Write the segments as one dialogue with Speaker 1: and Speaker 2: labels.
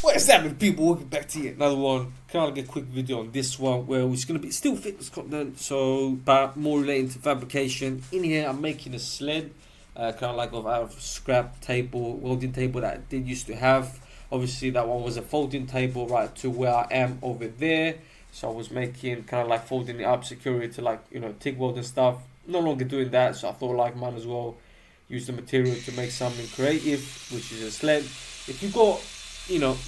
Speaker 1: What is happening, people? Welcome back to yet another one. Can I get a quick video on this one where it's going to be still fitness content, so but more relating to fabrication. In here, I'm making a sled, kind of like out of scrap table, welding table that I did used to have. Obviously, that one was a folding table right to where I am over there. So I was making kind of like folding it up, security to like TIG weld and stuff. No longer doing that, so I thought like might as well use the material to make something creative, which is a sled. If you got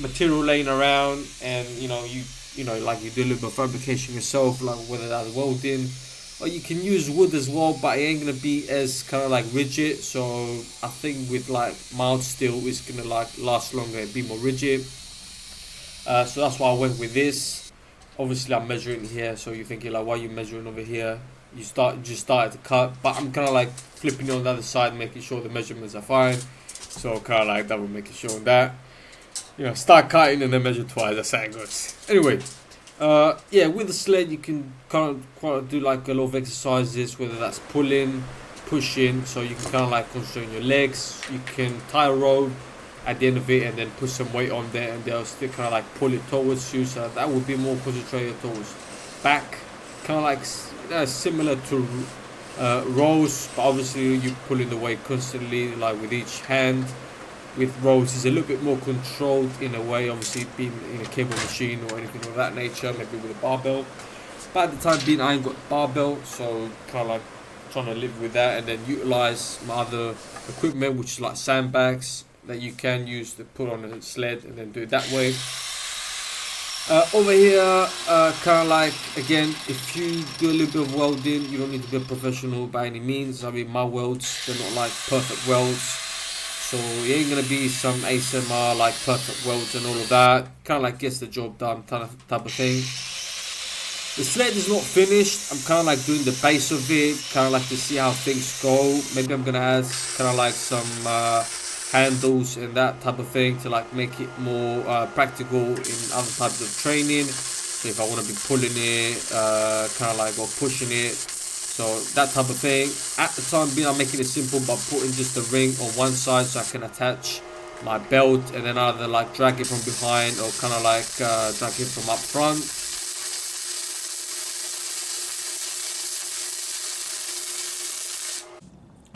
Speaker 1: material laying around and like you do a little bit of fabrication yourself, like whether that's welding, or you can use wood as well, but it ain't gonna be as kind of like rigid. So I think with like mild steel it's gonna like last longer and be more rigid. So that's why I went with this. Obviously I'm measuring here, so you're thinking like, why are you measuring over here? You just started to cut, but I'm kind of like flipping it on the other side, making sure the measurements are fine. So kind of like double making sure on that. Start cutting and then measure twice. That's how it goes. Anyway, yeah, with the sled you can kind of do like a lot of exercises, whether that's pulling, pushing. So you can kind of like concentrate on your legs. You can tie a rope at the end of it and then put some weight on there, and they'll still kind of like pull it towards you. So that would be more concentrated towards back, kind of like similar to rows, but obviously you're pulling the weight constantly, like with each hand. With rows is a little bit more controlled in a way, obviously being in a cable machine or anything of that nature, maybe with a barbell. But at the time being, I ain't got barbell, so kind of like trying to live with that and then utilize my other equipment, which is like sandbags that you can use to put on a sled and then do it that way. Over here, kind of like, again, if you do a little bit of welding, you don't need to be a professional by any means. I mean, my welds, they're not like perfect welds. So it ain't gonna be some ASMR like perfect welds and all of that. Kind of like gets the job done type of thing. The sled is not finished. I'm kind of like doing the base of it, kind of like to see how things go. Maybe I'm gonna add kind of like some handles and that type of thing to like make it more practical in other types of training. So if I want to be pulling it, kind of like or pushing it. So that type of thing. At the time being, I'm making it simple by putting just a ring on one side so I can attach my belt and then either like drag it from behind or kind of like drag it from up front.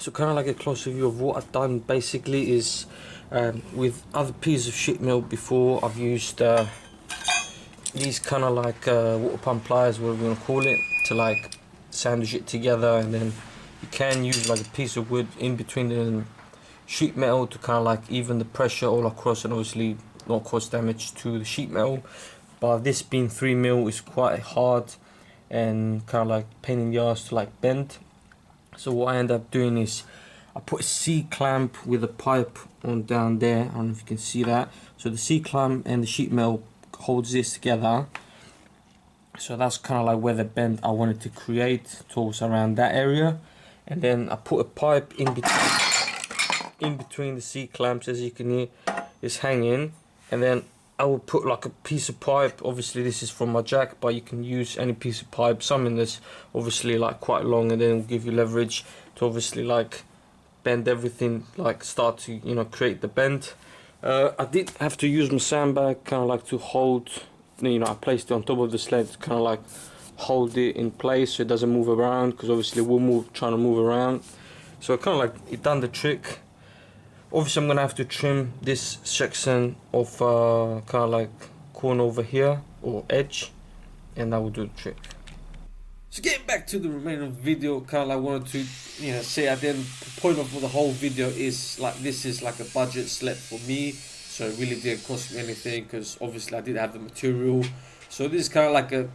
Speaker 1: So kind of like a closer view of what I've done basically is with other pieces of sheet metal before, I've used these kind of like water pump pliers, whatever you want to call it, to like sandwich it together, and then you can use like a piece of wood in between the sheet metal to kind of like even the pressure all across and obviously not cause damage to the sheet metal. But this being 3mm is quite hard and kind of like pain in the ass to like bend. So what I end up doing is I put a C-clamp with a pipe on down there. I don't know if you can see that. So the C-clamp and the sheet metal holds this together. So that's kind of like where the bend I wanted to create, towards around that area. And then I put a pipe in between the C-clamps, as you can hear, is hanging. And then I will put like a piece of pipe. Obviously this is from my jack, but you can use any piece of pipe, something that's obviously like quite long, and then will give you leverage to obviously like bend everything, like start to create the bend. I did have to use my sandbag kind of like to hold, I placed it on top of the sled to kind of like hold it in place so it doesn't move around, because obviously we're trying to move around. So kind of like it done the trick. Obviously I'm going to have to trim this section of kind of like corner over here, or edge, and that will do the trick. So getting back to the remainder of the video, kind of like wanted to say at the end, the point of the whole video is like, this is like a budget sled for me. So it really didn't cost me anything, because obviously I did have the material. So this is kind of like a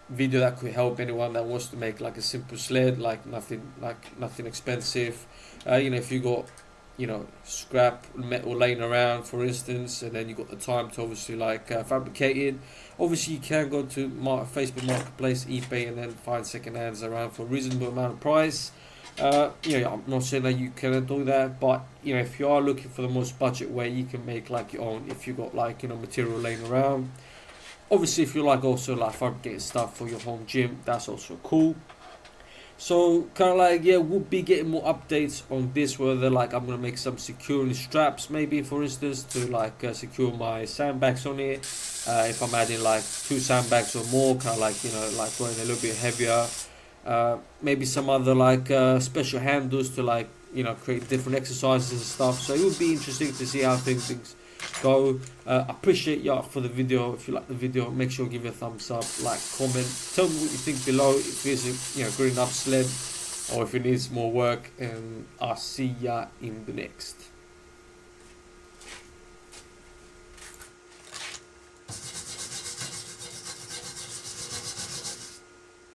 Speaker 1: video that could help anyone that wants to make like a simple sled, like nothing expensive. If you got scrap metal laying around, for instance, and then you got the time to obviously like fabricate it. Obviously you can go to Facebook Marketplace, eBay, and then find second hands around for a reasonable amount of price. I'm not saying that you cannot do that, but if you are looking for the most budget way, you can make like your own if you got like material laying around. Obviously if you like also like fabricating stuff for your home gym, that's also cool. So kind of like, yeah, we'll be getting more updates on this, whether like I'm gonna make some securing straps, maybe for instance, to like secure my sandbags on it. If I'm adding like 2 sandbags or more, kind of like, you know, like going a little bit heavier. Maybe some other like special handles to like, you know, create different exercises and stuff. So it would be interesting to see how things go. Appreciate y'all for the video. If you like the video, make sure to give it a thumbs up, like, comment, tell me what you think below, if it's a, you know, good enough sled or if it needs more work, and I'll see ya in the next.